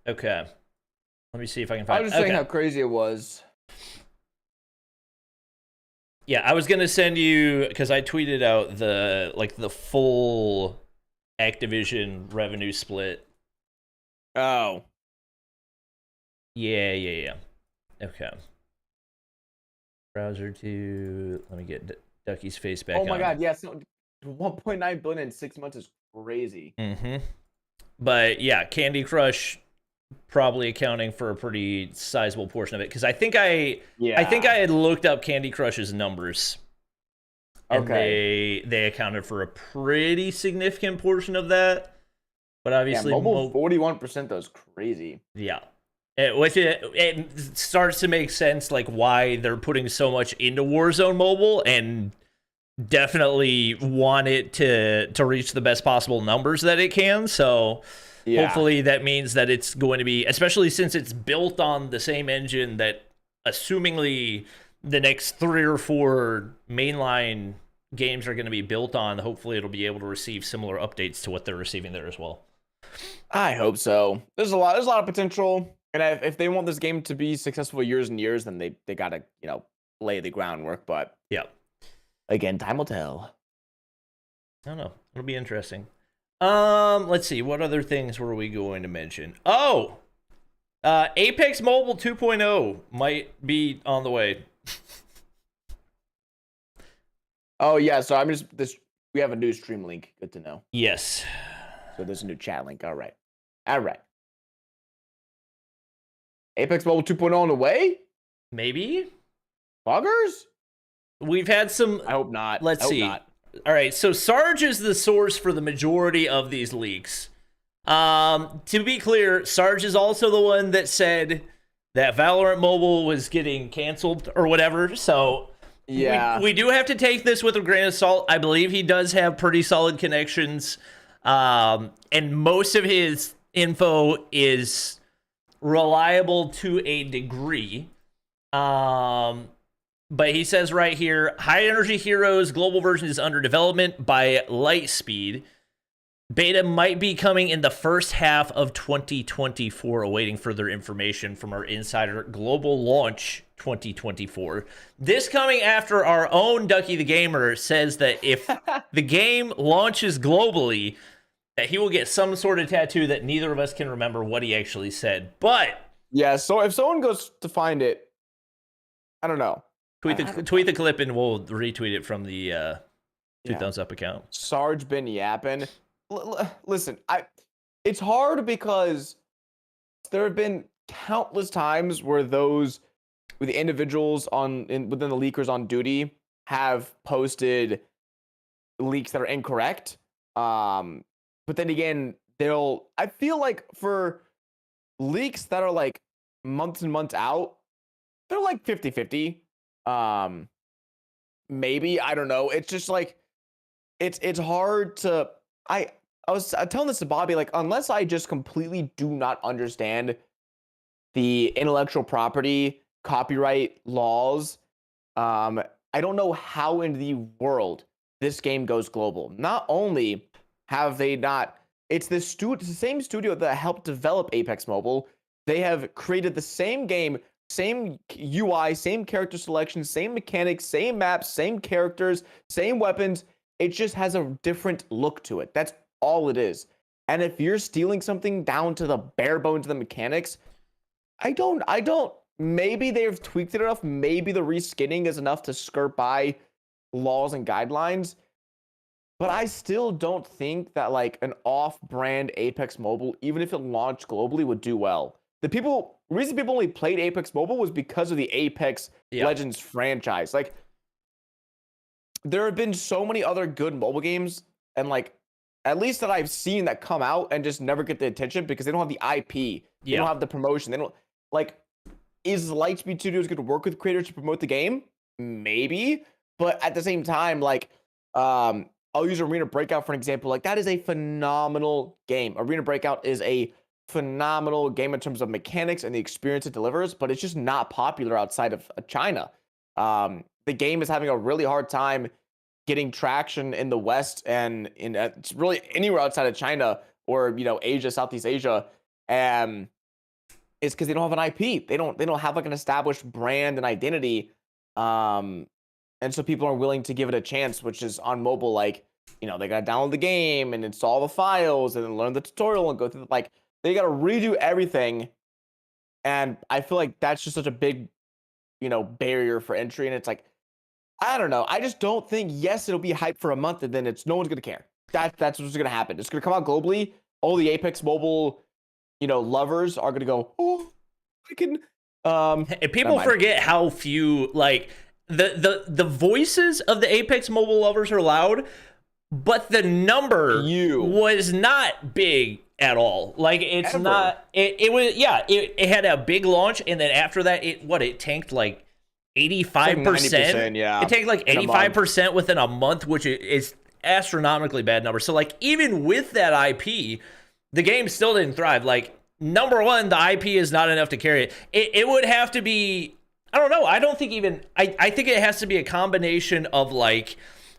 Okay. Let me see if I can I find. was just saying Okay. how crazy it was. Yeah, I was gonna send you because I tweeted out the full Activision revenue split. Oh. Yeah. Okay. Browser to let me get Ducky's face back Oh my on. God. Yeah. So 1.9 billion in 6 months is crazy. Mm-hmm. But yeah, Candy Crush probably accounting for a pretty sizable portion of it because I think I Yeah. had looked up Candy Crush's numbers and Okay. they accounted for a pretty significant portion of that. But Yeah. obviously, Mobile 41% though is crazy. yeah. It starts to make sense like why they're putting so much into Warzone Mobile and definitely want it to reach the best possible numbers that it can. So Yeah. hopefully that means that it's going to be, especially since it's built on the same engine that assumingly the next 3 or 4 mainline games are going to be built on. Hopefully it'll be able to receive similar updates to what they're receiving there as well. I hope so. There's a lot of potential, and if they want this game to be successful years and years, then they gotta lay the groundwork. But Yeah. again, time will tell. I don't know. It'll be interesting. Let's see. What other things were we going to mention? Oh, Apex Mobile 2.0 might be on the way. Oh yeah, so I'm just this. We have a new stream link. Good to know. Yes. So there's a new chat link. All right. Apex Mobile 2.0 on the way. Maybe. Buggers? We've had some. I hope not. Let's I hope see. not. All right. So Sarge is the source for the majority of these leaks. To be clear, Sarge is also the one that said that Valorant Mobile was getting canceled or whatever. So Yeah. we do have to take this with a grain of salt. I believe he does have pretty solid connections. And most of his info is reliable to a degree. But he says right here, High Energy Heroes global version is under development by Lightspeed. Beta might be coming in the first half of 2024, awaiting further information from our insider. Global launch 2024. This coming after our own Ducky the Gamer says that if the game launches globally, that he will get some sort of tattoo that neither of us can remember what he actually said. But Yeah. So if someone goes to find it, I don't know. tweet the clip and we'll retweet it from the Two Yeah. Thumbs Up account. Sarge been yapping. Listen, it's hard because there have been countless times where the individuals within the leakers on duty have posted leaks that are incorrect. But then again, I feel like for leaks that are like months and months out, they're like 50-50. Maybe, I don't know. It's just like it's hard to I was telling this to Bobby, like, unless I just completely do not understand the intellectual property copyright laws, I don't know how in the world this game goes global. Not only have they not, it's the same studio that helped develop Apex Mobile. They have created the same game, same UI, same character selection, same mechanics, same maps, same characters, same weapons. It just has a different look to it. That's all it is. And if you're stealing something down to the bare bones of the mechanics, I don't, maybe they've tweaked it enough. Maybe the reskinning is enough to skirt by laws and guidelines. But I still don't think that like an off-brand Apex Mobile, even if it launched globally, would do well. Reason people only played Apex Mobile was because of the Apex Legends franchise. Like, there have been so many other good mobile games, and like, at least that I've seen that come out and just never get the attention because they don't have the IP. They don't have the promotion. They don't like. Is Lightspeed Studios going to work with creators to promote the game? Maybe, but at the same time, like, I'll use Arena Breakout for an example. Like, that is a phenomenal game. Arena Breakout is a phenomenal game in terms of mechanics and the experience it delivers, but it's just not popular outside of China. The game is having a really hard time getting traction in the West and it's really anywhere outside of China or Asia, Southeast Asia. And is because they don't have an IP. They don't have like an established brand and identity. And so people are willing to give it a chance, which is on mobile, like, they gotta download the game and install the files and then learn the tutorial and go through like they gotta redo everything. And I feel like that's just such a big, barrier for entry. And it's like, I don't know. I just don't think, yes, it'll be hype for a month and then no one's gonna care. That's what's gonna happen. It's gonna come out globally. All the Apex Mobile, lovers are gonna go, oh, I can. And people forget how few, like, the voices of the Apex Mobile lovers are loud, but the number was not big at all. Like, it's Ever. Not. It was, yeah. It had a big launch, and then after that, it tanked like 85%. Yeah, it tanked like 85% within a month, which is astronomically bad number. So, like, even with that IP, the game still didn't thrive. Like, number one, the IP is not enough to carry it. It would have to be, I don't know. I don't think even, I think it has to be a combination of like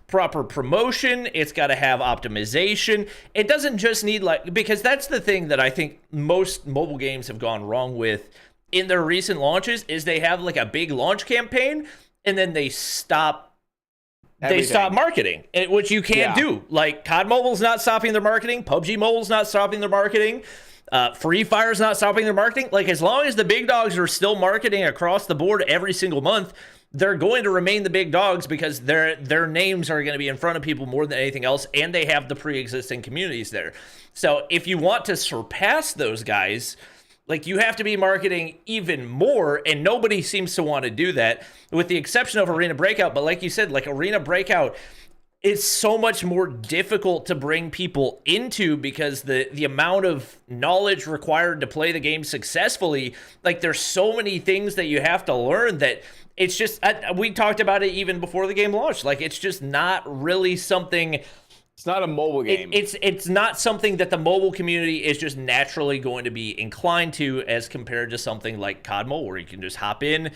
proper promotion. It's got to have optimization. It doesn't just need like, because that's the thing that I think most mobile games have gone wrong with in their recent launches is they have like a big launch campaign and then they stop marketing, which you can't do. Like COD Mobile's not stopping their marketing. PUBG Mobile's not stopping their marketing. Free Fire's not stopping their marketing. Like, as long as the big dogs are still marketing across the board every single month, they're going to remain the big dogs because their names are going to be in front of people more than anything else, and they have the pre-existing communities there. So if you want to surpass those guys, like, you have to be marketing even more, and nobody seems to want to do that, with the exception of Arena Breakout. But like you said, like, Arena Breakout, it's so much more difficult to bring people into because the amount of knowledge required to play the game successfully, like, there's so many things that you have to learn that it's just, we talked about it even before the game launched. Like, it's just not really something. It's not a mobile game. It's not something that the mobile community is just naturally going to be inclined to as compared to something like COD Mobile, where you can just hop in,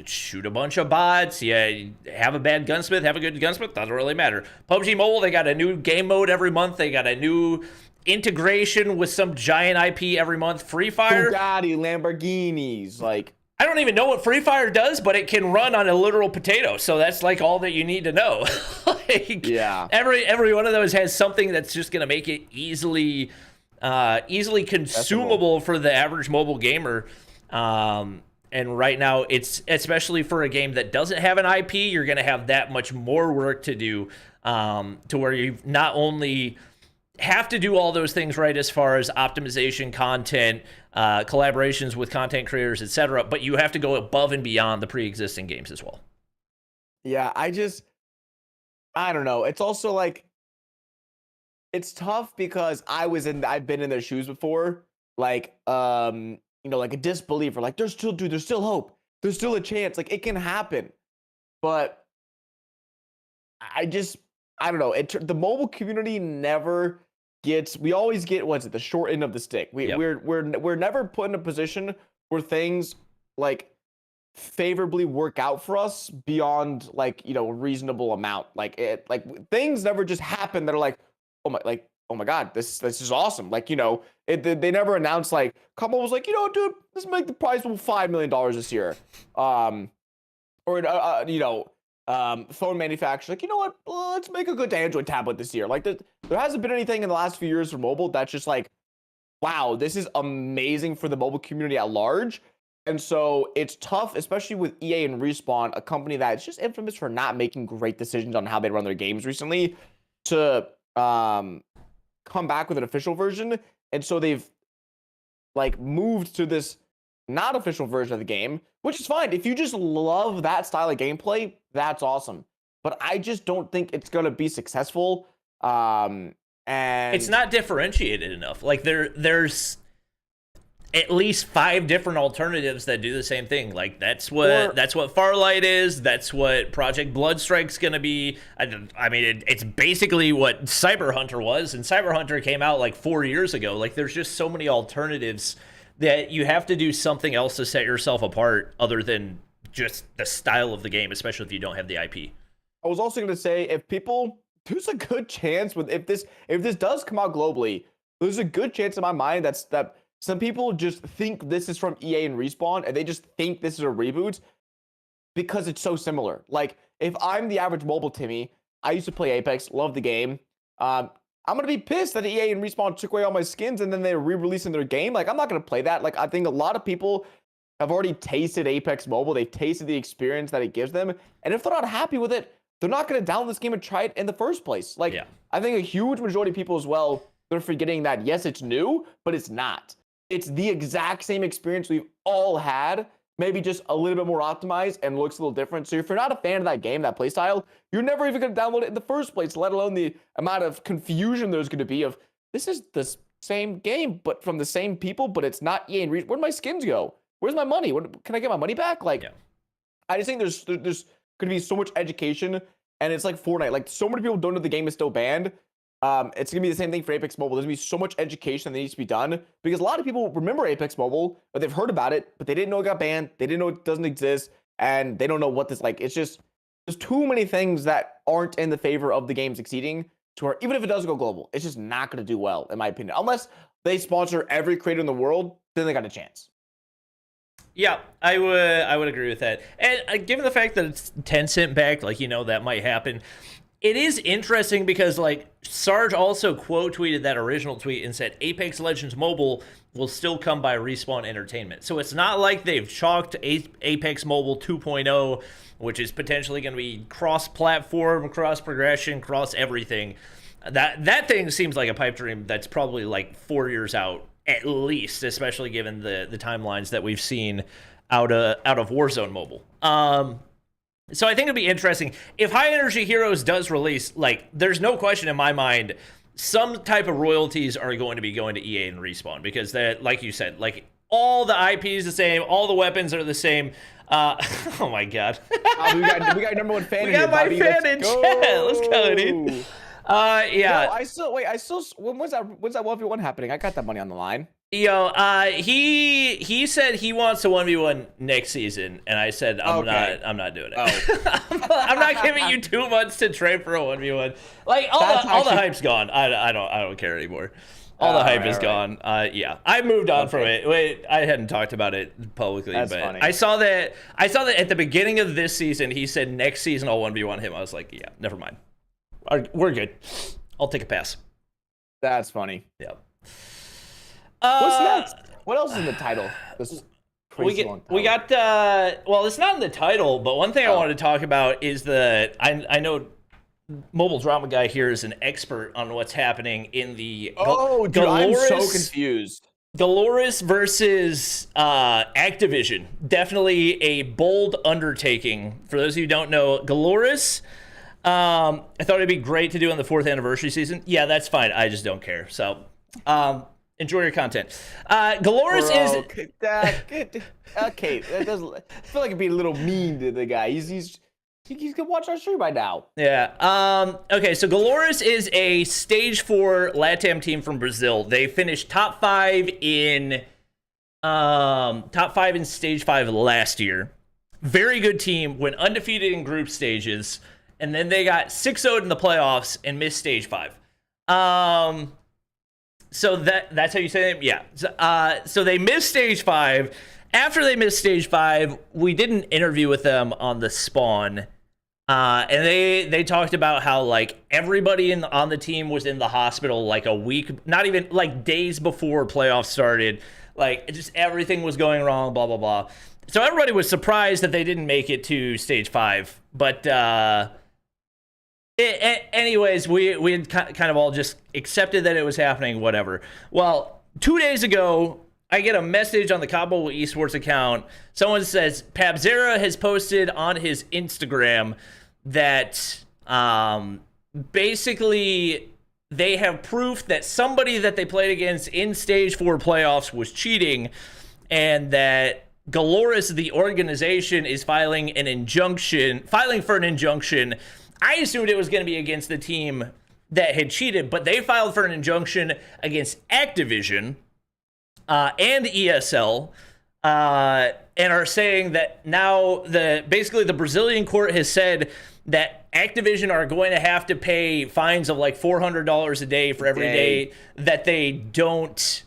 shoot a bunch of bots. Yeah, have a bad gunsmith, have a good gunsmith, doesn't really matter. PUBG Mobile, they got a new game mode every month. They got a new integration with some giant IP every month. Free Fire, Bugatti, Lamborghinis, like, I don't even know what Free Fire does, but it can run on a literal potato. So that's like all that you need to know. Like, yeah, every one of those has something that's just going to make it easily consumable for the average mobile gamer. And right now, it's especially for a game that doesn't have an IP, you're going to have that much more work to do, to where you not only have to do all those things right as far as optimization, content, collaborations with content creators, etc., but you have to go above and beyond the pre-existing games as well. Yeah, I don't know. It's also like, it's tough because I've been in their shoes before. Like, like a disbeliever, like, there's still hope. There's still a chance. Like, it can happen. But I don't know. The mobile community never gets, we always get, the short end of the stick. We're never put in a position where things like favorably work out for us beyond like, a reasonable amount. Like, things never just happen that are like, oh my God, this is awesome. Like, they never announced, like, Kamala was like, dude, let's make the prize pool $5 million this year. Phone manufacturer, like, what, let's make a good Android tablet this year. Like, there hasn't been anything in the last few years for mobile that's just like, wow, this is amazing for the mobile community at large. And so it's tough, especially with EA and Respawn, a company that's just infamous for not making great decisions on how they run their games recently, to come back with an official version. And so they've like moved to this not official version of the game, which is fine. If you just love that style of gameplay, that's awesome. But I just don't think it's going to be successful. And it's not differentiated enough. Like, there's at least 5 different alternatives that do the same thing. Like, that's what Farlight is. That's what Project Bloodstrike's gonna be. I mean, it's basically what Cyber Hunter was, and Cyber Hunter came out like 4 years ago. Like, there's just so many alternatives that you have to do something else to set yourself apart other than just the style of the game, especially if you don't have the IP. I was also gonna say, there's a good chance if this does come out globally, there's a good chance in my mind that some people just think this is from EA and Respawn, and they just think this is a reboot because it's so similar. Like, if I'm the average mobile Timmy, I used to play Apex, love the game. I'm gonna be pissed that EA and Respawn took away all my skins and then they're re-releasing their game. Like, I'm not gonna play that. Like, I think a lot of people have already tasted Apex Mobile. They've tasted the experience that it gives them, and if they're not happy with it, they're not gonna download this game and try it in the first place. Like, I think a huge majority of people as well, they're forgetting that yes, it's new, but it's not. It's the exact same experience we've all had, maybe just a little bit more optimized and looks a little different. So if you're not a fan of that game, that playstyle, you're never even going to download it in the first place, let alone the amount of confusion there's going to be of, this is the same game, but from the same people, but it's not EA and Reach. Where'd my skins go? Where's my money? Can I get my money back? Like, I just think there's going to be so much education, and it's like Fortnite. Like, so many people don't know the game is still banned. It's gonna be the same thing for Apex Mobile. There's gonna be so much education that needs to be done because a lot of people remember Apex Mobile, but they've heard about it, but they didn't know it got banned. They didn't know it doesn't exist, and they don't know what this like. It's just there's too many things that aren't in the favor of the game succeeding. To where even if it does go global, it's just not gonna do well, in my opinion. Unless they sponsor every creator in the world, then they got a chance. Yeah, I would agree with that. And given the fact that it's 10-cent backed, like, that might happen. It is interesting because, like, Sarge also quote tweeted that original tweet and said Apex Legends Mobile will still come by Respawn Entertainment. So it's not like they've chalked Apex Mobile 2.0, which is potentially going to be cross-platform, cross-progression, cross-everything. That thing seems like a pipe dream that's probably like 4 years out at least, especially given the timelines that we've seen out of Warzone Mobile. So I think it'd be interesting if High Energy Heroes does release. Like, there's no question in my mind, some type of royalties are going to be going to EA and Respawn because that, like you said, like all the IP is the same, all the weapons are the same. Oh my god, we got number one fan. We got my fan in chat. Let's go, dude. Yeah. No, I still. When's that 1v1 happening? I got that money on the line. Yo, he said he wants a 1v1 next season, and I said I'm not doing it. Oh. I'm not giving you 2 months to trade for a 1v1. Like all the hype's gone. I don't care anymore. All the hype is gone. Yeah, I moved on from it. Wait, I hadn't talked about it publicly, but funny. I saw that at the beginning of this season. He said next season I'll 1v1 him. I was like, yeah, never mind. We're good. I'll take a pass. That's funny. Yeah. What's next? What else is in the title? We got well, it's not in the title, but one thing I wanted to talk about is I know Mobile Drama Guy here is an expert on what's happening in the dude, I'm so confused. Dolores versus Activision. Definitely a bold undertaking. For those of you who don't know, Dolores, I thought it'd be great to do on the 4th anniversary season. Yeah, that's fine. I just don't care. So, enjoy your content. Dolores is okay. That does. I feel like it'd be a little mean to the guy. He's gonna watch our stream right now. Yeah. Okay. So Dolores is a Stage 4 LATAM team from Brazil. They finished top 5 in Stage 5 last year. Very good team. Went undefeated in group stages, and then they got 6-0'd in the playoffs and missed Stage 5. So that's how you say it? Yeah. So they missed Stage 5. After they missed Stage 5, we did an interview with them on the Spawn. And they talked about how, like, everybody on the team was in the hospital like a week, not even like days before playoffs started. Like, just everything was going wrong, blah, blah, blah. So everybody was surprised that they didn't make it to Stage 5. But anyways, we had kind of all just accepted that it was happening, whatever. Well, 2 days ago, I get a message on the Cabo Esports account. Someone says Pabzera has posted on his Instagram that basically they have proof that somebody that they played against in Stage 4 playoffs was cheating, and that Dolores, the organization, is filing for an injunction. I assumed it was going to be against the team that had cheated, but they filed for an injunction against Activision and ESL, and are saying that now basically the Brazilian court has said that Activision are going to have to pay fines of like $400 a day for every day that they don't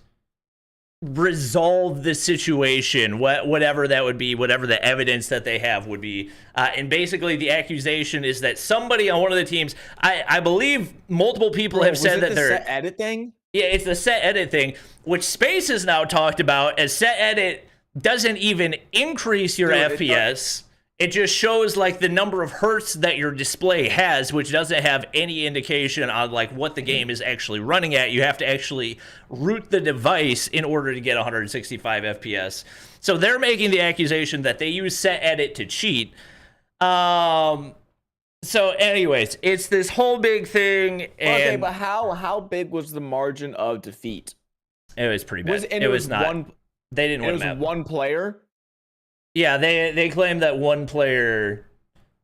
resolve the situation, whatever that would be, whatever the evidence that they have would be. And basically the accusation is that somebody on one of the teams, I believe multiple people have said that they're set edit thing. Yeah, it's the set edit thing, which Space has now talked about, as set edit doesn't even increase your FPS. It just shows like the number of hertz that your display has, which doesn't have any indication on like what the game is actually running at. You have to actually root the device in order to get 165 FPS. So they're making the accusation that they use set edit to cheat. So anyways, it's this whole big thing. And okay, but how big was the margin of defeat? It was pretty bad. It was not. They didn't win. It was one player. Yeah, they claim that one player.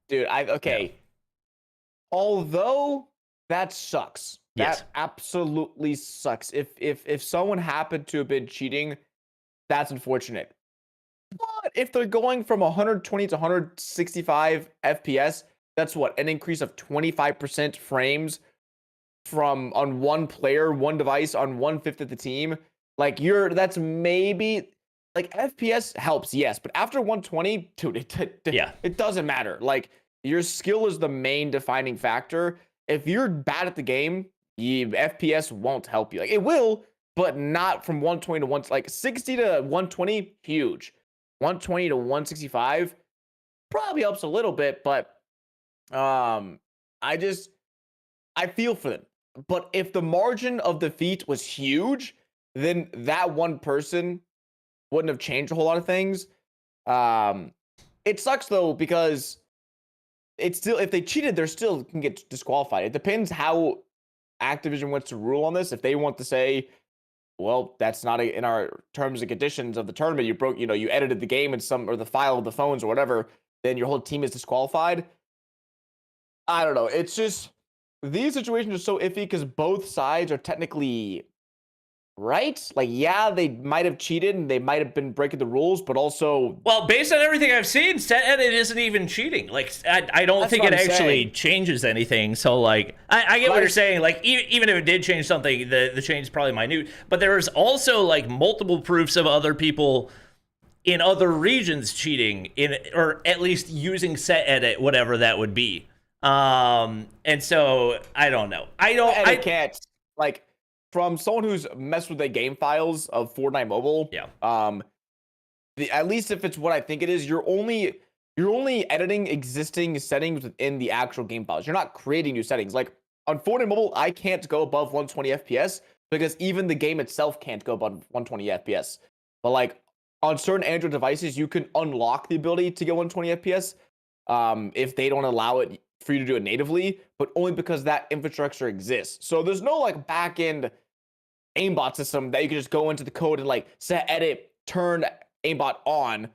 Dude, okay. Yeah. Although that sucks. Yes. That absolutely sucks. If someone happened to have been cheating, that's unfortunate. But if they're going from 120 to 165 FPS, that's what, an increase of 25% frames on one player, one device on 1/5 of the team. Like that's maybe. Like, FPS helps, yes, but after 120, dude, it doesn't matter. Like, your skill is the main defining factor. If you're bad at the game, FPS won't help you. Like, it will, but not from 120 to 60 to 120, huge. 120 to 165 probably helps a little bit, but I feel for them. But if the margin of defeat was huge, then that one person wouldn't have changed a whole lot of things. It sucks though, because it's still, if they cheated, they're still can get disqualified. It depends how Activision wants to rule on this. If they want to say, well, that's not in our terms and conditions of the tournament, you edited the game or the file of the phones or whatever, then your whole team is disqualified. I don't know. It's just, these situations are so iffy because both sides are technically right? Like, yeah, they might have cheated and they might have been breaking the rules, but also... Well, based on everything I've seen, set edit isn't even cheating. Like, I don't think it actually changes anything. So, like, I get what you're saying. Like, even if it did change something, the change is probably minute. But there's also, like, multiple proofs of other people in other regions cheating, or at least using set edit, whatever that would be. And so, I don't know. I can't, like... From someone who's messed with the game files of Fortnite Mobile, at least if it's what I think it is, you're only editing existing settings within the actual game files. You're not creating new settings. Like on Fortnite Mobile, I can't go above 120 FPS because even the game itself can't go above 120 FPS. But like on certain Android devices, you can unlock the ability to get 120 FPS if they don't allow it for you to do it natively, but only because that infrastructure exists. So there's no like back-end aimbot system that you can just go into the code and like set edit, turn aimbot on.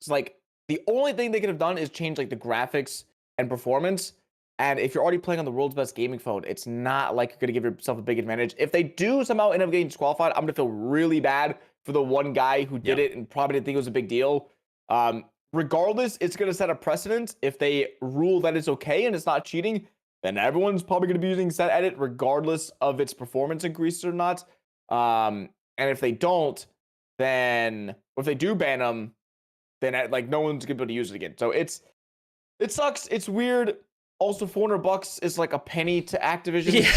It's like the only thing they could have done is change like the graphics and performance. And if you're already playing on the world's best gaming phone, it's not like you're going to give yourself a big advantage. If they do somehow end up getting disqualified, I'm going to feel really bad for the one guy who did it and probably didn't think it was a big deal. Regardless, it's going to set a precedent. If they rule that it's okay and it's not cheating, then everyone's probably going to be using set edit regardless of its performance increase or not. And if they don't, then, or if they do ban them, then like no one's going to be able to use it again. So it sucks. It's weird. Also, $400 is like a penny to Activision. Yeah.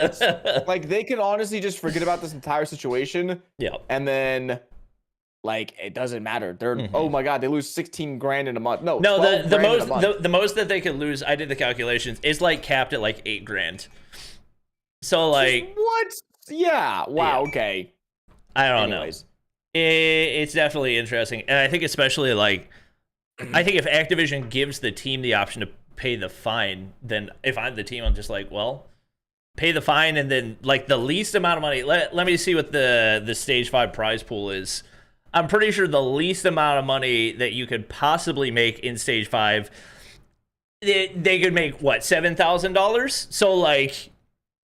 So it's like they can honestly just forget about this entire situation. Yeah. And then like it doesn't matter. They're oh my god, they lose 16 grand in a month. No, the most that they could lose, I did the calculations, is like capped at like 8 grand. So like what? Yeah. Wow. Yeah. Okay. I don't know. It's definitely interesting, and I think especially like I think if Activision gives the team the option to pay the fine, then if I'm the team, I'm just like, well, pay the fine, and then like the least amount of money. Let me see what the stage 5 prize pool is. I'm pretty sure the least amount of money that you could possibly make in stage 5, they could make what, $7,000. So like,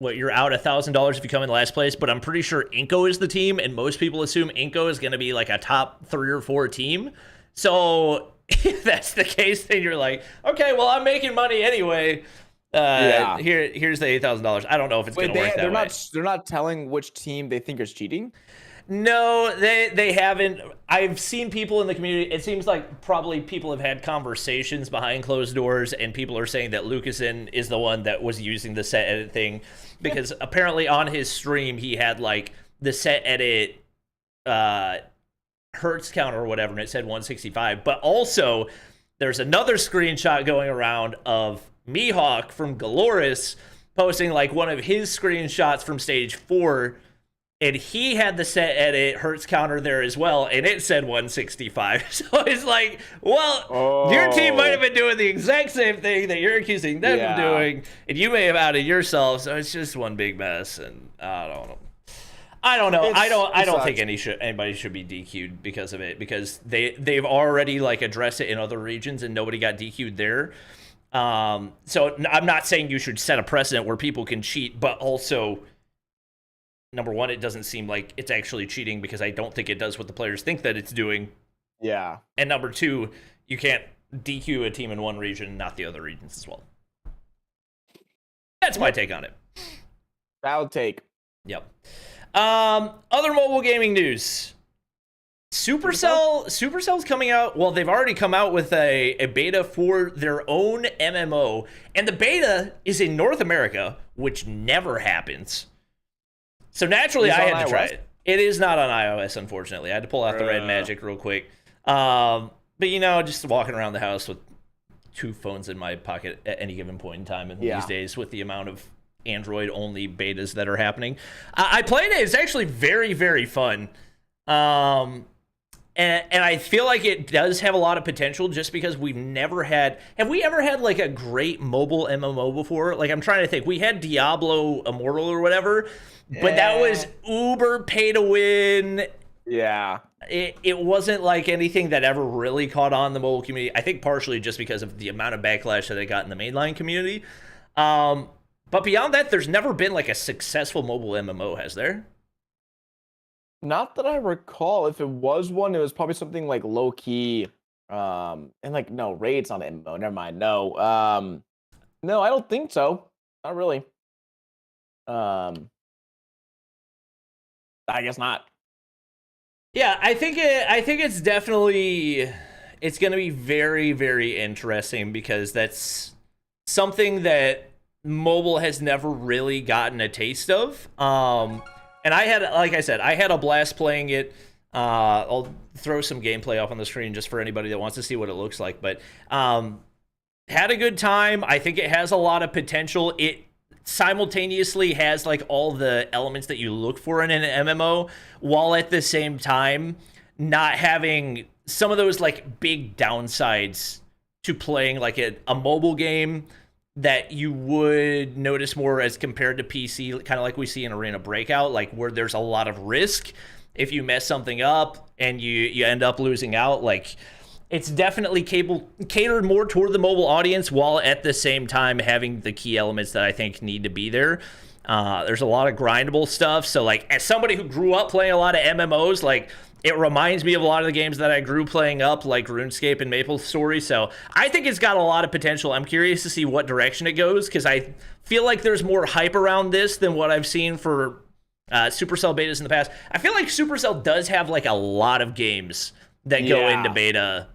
what, you're out $1,000 if you come in last place. But I'm pretty sure Inco is the team, and most people assume Inco is going to be like a top 3 or 4 team. So if that's the case, then you're like, okay, well, I'm making money anyway. Yeah. Here's the $8,000. I don't know if it's going to work that way. They're not telling which team they think is cheating. No, they haven't. I've seen people in the community. It seems like probably people have had conversations behind closed doors, and people are saying that Lucasen is the one that was using the set edit thing, because apparently on his stream he had like the set edit hertz count or whatever, and it said 165. But also, there's another screenshot going around of Mihawk from Galoris posting like one of his screenshots from stage 4. And he had the set edit hertz counter there as well, and it said 165. So it's like, well, your team might have been doing the exact same thing that you're accusing them of doing, and you may have outed yourself. So it's just one big mess, and I don't know. I don't think anybody should be DQ'd because of it, because they've already like addressed it in other regions, and nobody got DQ'd there. So I'm not saying you should set a precedent where people can cheat, but also, number one, it doesn't seem like it's actually cheating, because I don't think it does what the players think that it's doing. Yeah. And number two, you can't DQ a team in one region, not the other regions as well. That's my take on it. Valid take. Yep. Other mobile gaming news. Supercell's coming out. Well, they've already come out with a beta for their own MMO, and the beta is in North America, which never happens. So naturally, I had to try it. It is not on iOS, unfortunately. I had to pull out the red magic real quick. But, just walking around the house with 2 phones in my pocket at any given point in time, and these days with the amount of Android-only betas that are happening. I played it. It's actually very, very fun. And I feel like it does have a lot of potential, just because we've never had... Have we ever had, like, a great mobile MMO before? Like, I'm trying to think. We had Diablo Immortal or whatever, but that was uber pay to win. Yeah. It wasn't like anything that ever really caught on the mobile community. I think partially just because of the amount of backlash that it got in the mainline community. But beyond that, there's never been, like, a successful mobile MMO, has there? Not that I recall. If it was one, it was probably something like low key. And like, no, Raid's on MMO. Never mind. No. No, I don't think so. Not really. I guess not. Yeah, I think it's definitely, it's going to be very, very interesting, because that's something that mobile has never really gotten a taste of. And I had, like I said, I had a blast playing it. I'll throw some gameplay up on the screen just for anybody that wants to see what it looks like. But had a good time. I think it has a lot of potential. It simultaneously has like all the elements that you look for in an MMO, while at the same time not having some of those like big downsides to playing like a mobile game that you would notice more as compared to PC, kind of like we see in Arena Breakout, like where there's a lot of risk if you mess something up and you end up losing out. Like, it's definitely catered more toward the mobile audience, while at the same time having the key elements that I think need to be there. There's a lot of grindable stuff. So like, as somebody who grew up playing a lot of MMOs, like, it reminds me of a lot of the games that I grew playing up, like RuneScape and MapleStory. So I think it's got a lot of potential. I'm curious to see what direction it goes, because I feel like there's more hype around this than what I've seen for Supercell betas in the past. I feel like Supercell does have like a lot of games that go into beta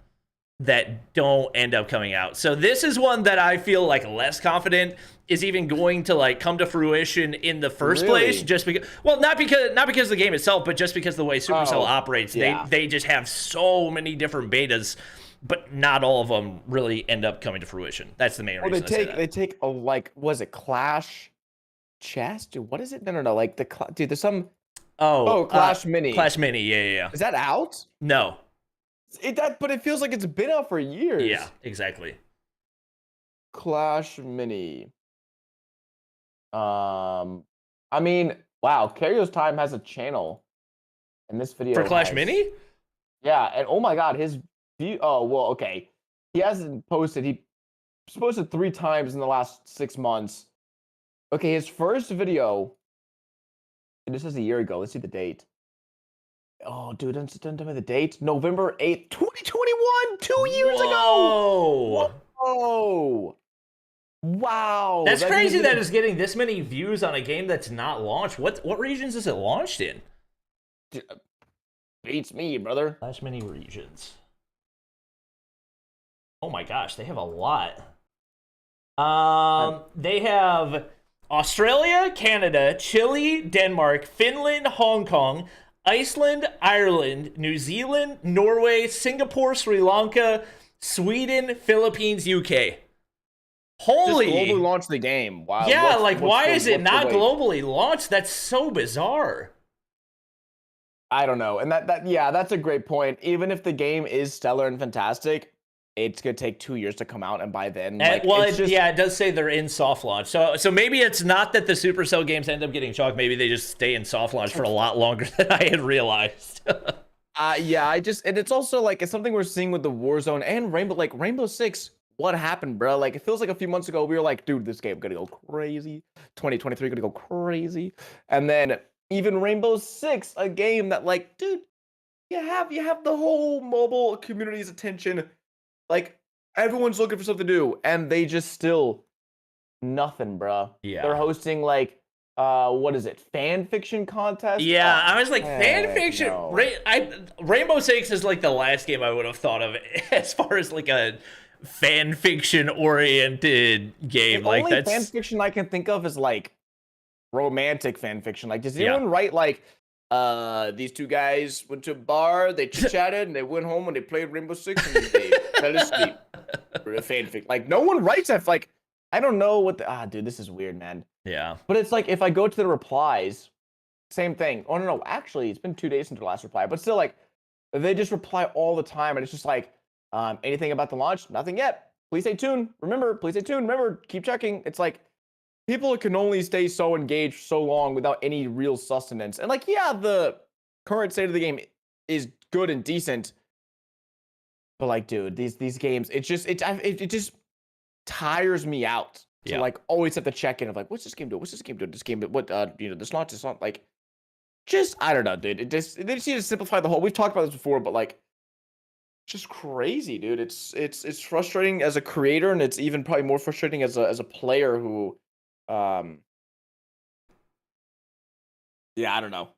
that don't end up coming out. So this is one that I feel like less confident is even going to like come to fruition in the first place, just because, well, not because of the game itself, but just because the way Supercell operates. They just have so many different betas, but not all of them really end up coming to fruition. That's the main reason. They take a, like, was it Clash Chess? Dude, what is it? No, like dude, there's some Clash Mini. Clash Mini, yeah. Is that out? No. But it feels like it's been out for years. Yeah, exactly. Clash Mini. I mean, wow, Cario's Time has a channel, and this video for Clash Mini. Yeah, and oh my God, his view. Oh well, okay. He hasn't posted. He's posted 3 times in the last 6 months. Okay, his first video. And this is a year ago. Let's see the date. Oh, dude, don't tell me the date. November 8th, 2021, 2 years ago. Whoa. Wow. That's crazy that it's getting this many views on a game that's not launched. What regions is it launched in? Beats me, brother. Slash many regions. Oh my gosh, they have a lot. They have Australia, Canada, Chile, Denmark, Finland, Hong Kong, Iceland, Ireland, New Zealand, Norway, Singapore, Sri Lanka, Sweden, Philippines, UK. Holy! Just globally launched the game. Wow. Yeah, why is it not globally launched? That's so bizarre. I don't know. And that's a great point. Even if the game is stellar and fantastic, it's gonna take 2 years to come out, and by then, it does say they're in soft launch. So maybe it's not that the Supercell games end up getting chalked. Maybe they just stay in soft launch for a lot longer than I had realized. And it's also it's something we're seeing with the Warzone and Rainbow Six. What happened, bro? It feels like a few months ago we were like, dude, this game gonna go crazy. 2023 gonna go crazy, and then even Rainbow Six, a game that dude, you have the whole mobile community's attention. Everyone's looking for something to do, and they just still nothing, bro. Yeah. They're hosting what is it? Fan fiction contest? Yeah, I was like, fan fiction. No. Rainbow Six is the last game I would have thought of as far as a fan fiction oriented game. The only fan fiction I can think of is romantic fan fiction. Does anyone write these two guys went to a bar, they chit-chatted, and they went home and they played Rainbow Six and they fell asleep. For a fanfic. No one writes that. I don't know what dude, this is weird, man. Yeah. But it's if I go to the replies, same thing. Oh, no, actually, it's been 2 days since the last reply, but still, they just reply all the time, and it's just anything about the launch? Nothing yet. Please stay tuned. Please stay tuned. Remember, keep checking. It's people can only stay so engaged so long without any real sustenance. And the current state of the game is good and decent, but dude, these games, it just tires me out to always have to check in of what's this game doing? What's this game doing? This game, what this launch is not just I don't know, dude. They just need to simplify the whole. We've talked about this before, but just crazy, dude. It's frustrating as a creator, and it's even probably more frustrating as a player who. Yeah, I don't know.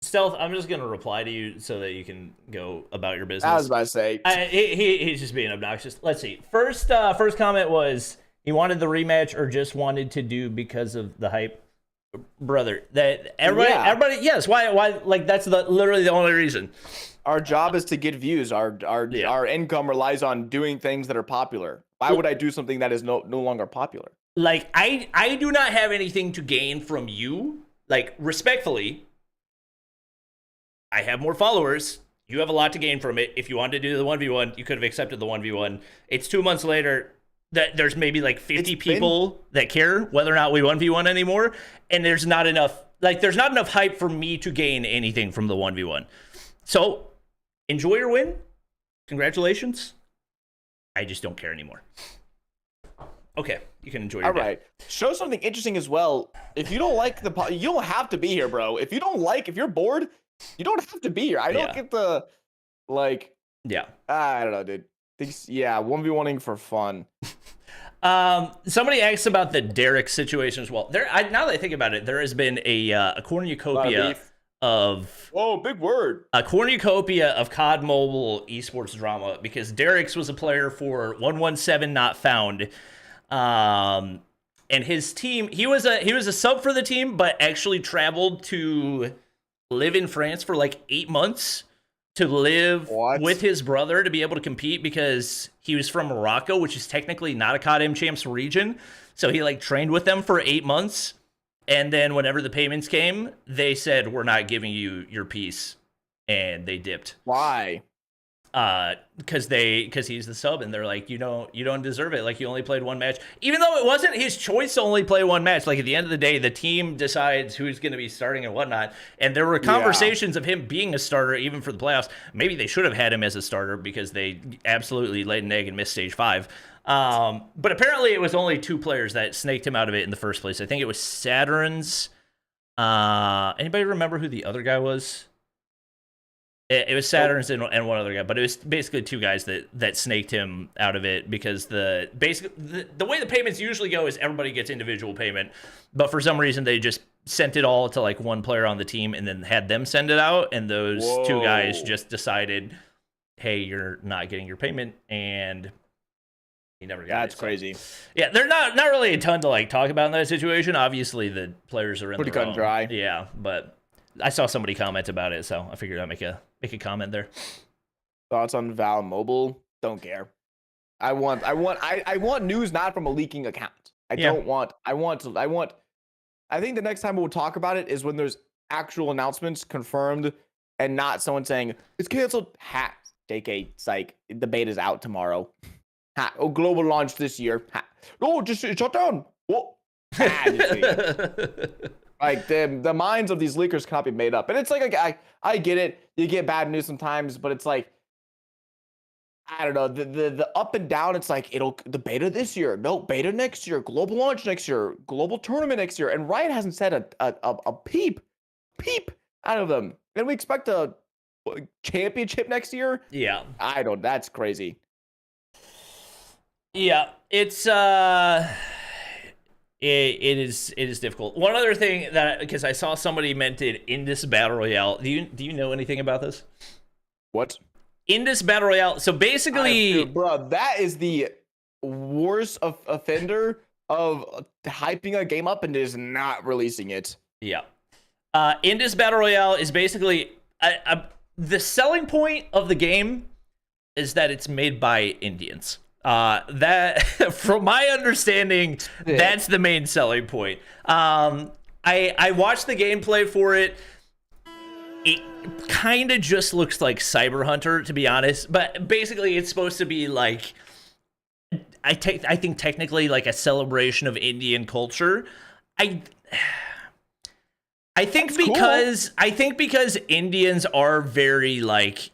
Stealth, I'm just gonna reply to you so that you can go about your business. I was about to say he's just being obnoxious. Let's see. First comment was he wanted the rematch or just wanted to do because of the hype. Brother, that everybody yes. Why that's literally the only reason. Our job is to get views. Our income relies on doing things that are popular. Why would I do something that is no longer popular? I do not have anything to gain from you. Respectfully, I have more followers. You have a lot to gain from it. If you wanted to do the 1v1, you could have accepted the 1v1. It's 2 months later that there's maybe 50 people that care whether or not we 1v1 anymore. And there's not enough, there's not enough hype for me to gain anything from the 1v1. So enjoy your win. Congratulations. I just don't care anymore. Okay, you can enjoy your day. All right. Show something interesting as well. If you don't like you don't have to be here, bro. If you're bored, you don't have to be here. I don't get the Yeah. I don't know, dude. 1v1ing for fun. Somebody asked about the Derek situation as well. Now that I think about it, there has been a cornucopia of big word. A cornucopia of COD Mobile esports drama because Derek's was a player for 117 Not Found. And his team, he was a sub for the team, but actually traveled to live in France for 8 months to live with his brother to be able to compete because he was from Morocco, which is technically not a COD M Champs region. So he trained with them for 8 months. And then whenever the payments came, they said, we're not giving you your piece. And they dipped. Why? Because he's the sub, and they're like, you don't deserve it. You only played one match, even though it wasn't his choice to only play one match. At the end of the day, the team decides who's going to be starting and whatnot. And there were conversations of him being a starter even for the playoffs. Maybe they should have had him as a starter because they absolutely laid an egg and missed stage 5. But apparently it was only 2 players that snaked him out of it in the first place. I think it was Saturn's. Anybody remember who the other guy was? It was Saturn's and one other guy, but it was basically two guys that snaked him out of it because the way the payments usually go is everybody gets individual payment, but for some reason they just sent it all to like one player on the team and then had them send it out, and those two guys just decided, hey, you're not getting your payment, and he never got it. That's crazy. Yeah, they're not really a ton to like talk about in that situation. Obviously, the players are in pretty the cut wrong. and dry. Yeah, but I saw somebody comment about it, so I figured I'd make a comment there. Thoughts on Val Mobile? Don't care. I want news not from a leaking account. I think the next time we'll talk about it is when there's actual announcements confirmed and not someone saying it's canceled. Ha. JK, psych. The beta's out tomorrow. Ha. Oh, global launch this year. Ha. Oh, just shut down. Whoa. Like the minds of these leakers cannot be made up. And it's like I get it. You get bad news sometimes, but it's like I don't know, the up and down. It's like the beta this year, no beta next year, global launch next year, global tournament next year, and Riot hasn't said a peep out of them. And we expect a championship next year. Yeah, that's crazy. Yeah, it's it is difficult. One other thing that, because I saw somebody mentioned Indus Battle Royale. Do you know anything about this? What? Indus Battle Royale. So basically, bro, that is the worst offender of hyping a game up and is not releasing it. Yeah. Indus Battle Royale is basically the selling point of the game is that it's made by Indians. That, from my understanding, that's the main selling point. I watched the gameplay for it. It kind of just looks like Cyber Hunter, to be honest. But basically, it's supposed to be like, I think technically like a celebration of Indian culture. I think because cool. I think because Indians are very like,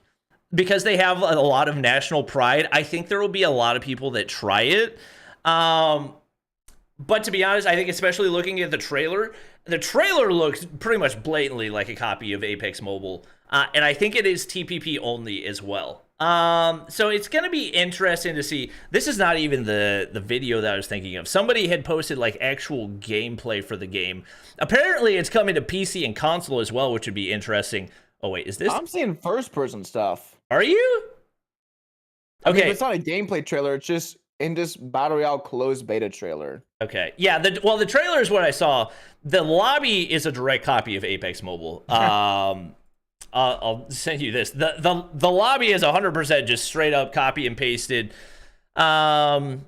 because they have a lot of national pride, I think there will be a lot of people that try it. But to be honest, I think especially looking at the trailer looks pretty much blatantly like a copy of Apex Mobile. And I think it is TPP only as well. So it's going to be interesting to see. This is not even the video that I was thinking of. Somebody had posted like actual gameplay for the game. Apparently it's coming to PC and console as well, which would be interesting. Oh wait, is this? I'm seeing first person stuff. Are you? Okay. I mean, it's not a gameplay trailer. It's just Indus Battle Royale closed beta trailer. Okay. Yeah. The trailer is what I saw. The lobby is a direct copy of Apex Mobile. I'll send you this. The lobby is 100% just straight up copy and pasted. I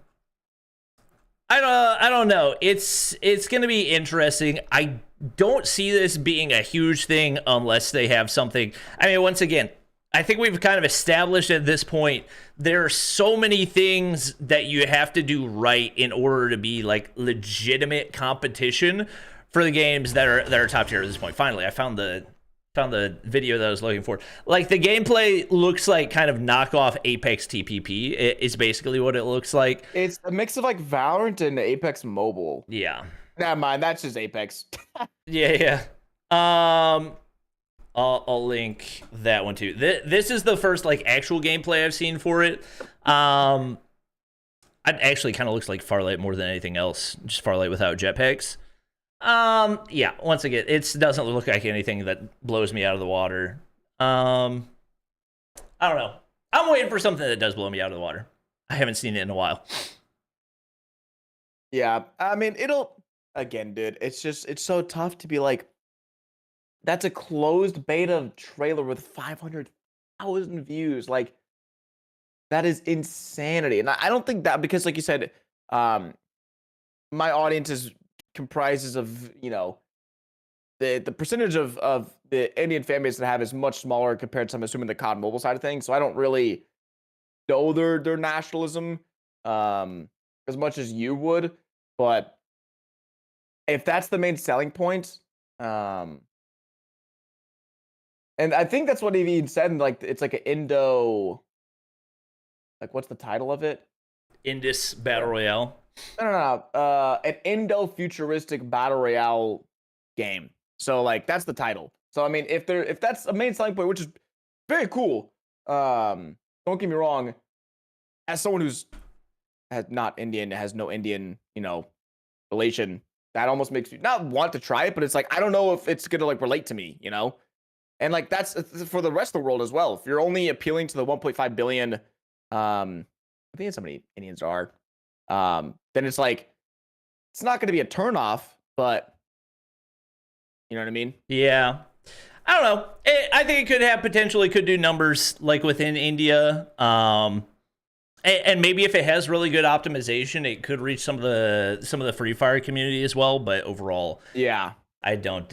don't know. It's going to be interesting. I don't see this being a huge thing unless they have something. I mean, once again, I think we've kind of established at this point, there are so many things that you have to do right in order to be like legitimate competition for the games that are top tier at this point. Finally, I found the video that I was looking for. Like, the gameplay looks like kind of knockoff Apex TPP. It is basically what it looks like. It's a mix of like Valorant and Apex Mobile. Yeah. Never mind, that's just Apex. Yeah. I'll link that one too. This is the first like actual gameplay I've seen for it. It actually kind of looks like Farlight more than anything else. Just Farlight without jetpacks. Yeah, once again, it doesn't look like anything that blows me out of the water. I don't know. I'm waiting for something that does blow me out of the water. I haven't seen it in a while. Yeah, I mean, again, dude, it's so tough to be like, that's a closed beta trailer with 500,000 views. Like, that is insanity. And I don't think that, because like you said, my audience comprises of, the percentage of the Indian fan base that I have is much smaller compared to, I'm assuming, the COD mobile side of things. So I don't really know their nationalism as much as you would. But if that's the main selling point, and I think that's what he even said. Like, it's like an Indo. Like, what's the title of it? Indus Battle Royale. No. An Indo-futuristic battle royale game. So, like, that's the title. So, I mean, if that's a main selling point, which is very cool. Don't get me wrong. As someone who's not Indian, has no Indian, relation, that almost makes me not want to try it, but it's like I don't know if it's gonna like relate to me, And like that's for the rest of the world as well. If you're only appealing to the 1.5 billion, I think that's how many Indians are, then it's like it's not gonna be a turnoff, but you know what I mean? Yeah. I don't know. I think it could have potentially could do numbers like within India. And maybe if it has really good optimization, it could reach some of the Free Fire community as well. But overall, yeah, I don't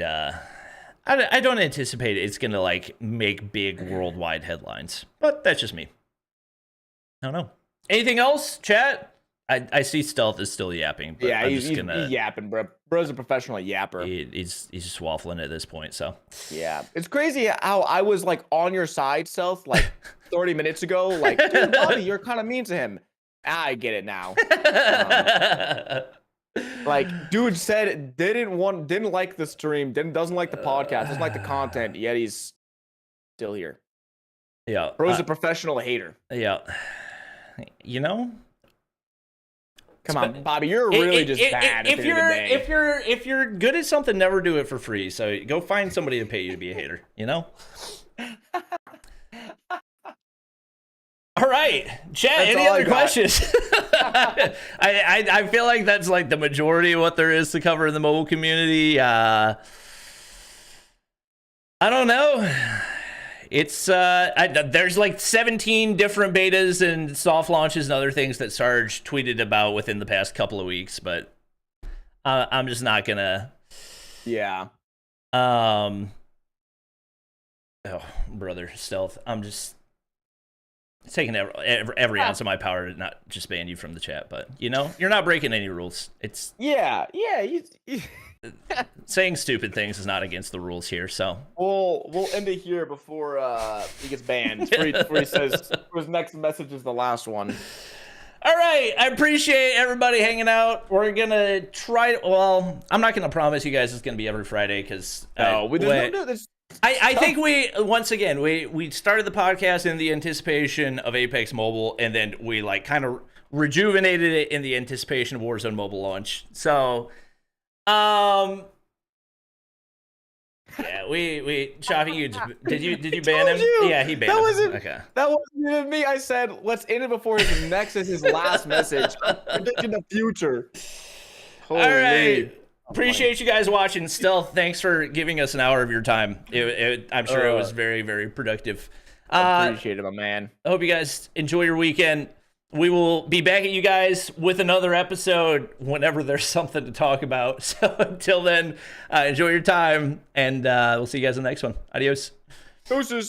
anticipate it's gonna like make big worldwide headlines. But that's just me. I don't know. Anything else, chat? I see Stealth is still yapping. But yeah, I'm he's yapping, bro. Bro's a professional yapper. He's just waffling at this point. So yeah, it's crazy how I was like on your side, Stealth, like 30 minutes ago. Like, dude, Bobby, you're kind of mean to him. I get it now. Like, dude said didn't like the stream, doesn't like the podcast, doesn't like the content. Yet he's still here. Yeah, Bro's a professional hater. Yeah, Come on, Bobby, you're really just bad. If you're good at something, never do it for free. So go find somebody to pay you to be a hater. All right, chat. Any other questions? I feel like that's like the majority of what there is to cover in the mobile community. I don't know. It's there's like 17 different betas and soft launches and other things that Sarge tweeted about within the past couple of weeks, but I'm just not gonna. Yeah. Oh, brother, Stealth. I'm just taking every ounce of my power to not just ban you from the chat, but you're not breaking any rules. It's yeah. Saying stupid things is not against the rules here, so we'll end it here before he gets banned. Before he says his next message is the last one. All right, I appreciate everybody hanging out. We're gonna try. Well, I'm not gonna promise you guys it's gonna be every Friday because I think we started the podcast in the anticipation of Apex Mobile, and then we like kind of rejuvenated it in the anticipation of Warzone Mobile launch. So. Yeah, we Shafi, did you ban him? Yeah, he banned him. Okay. That wasn't even me. I said let's end it before his next is his last message. Predicting the future. Holy. All right. Appreciate you guys watching. Stealth, thanks for giving us an hour of your time. I'm sure it was very, very productive. Appreciate it, my man. I hope you guys enjoy your weekend. We will be back at you guys with another episode whenever there's something to talk about. So until then, enjoy your time, and we'll see you guys in the next one. Adios. Deuces.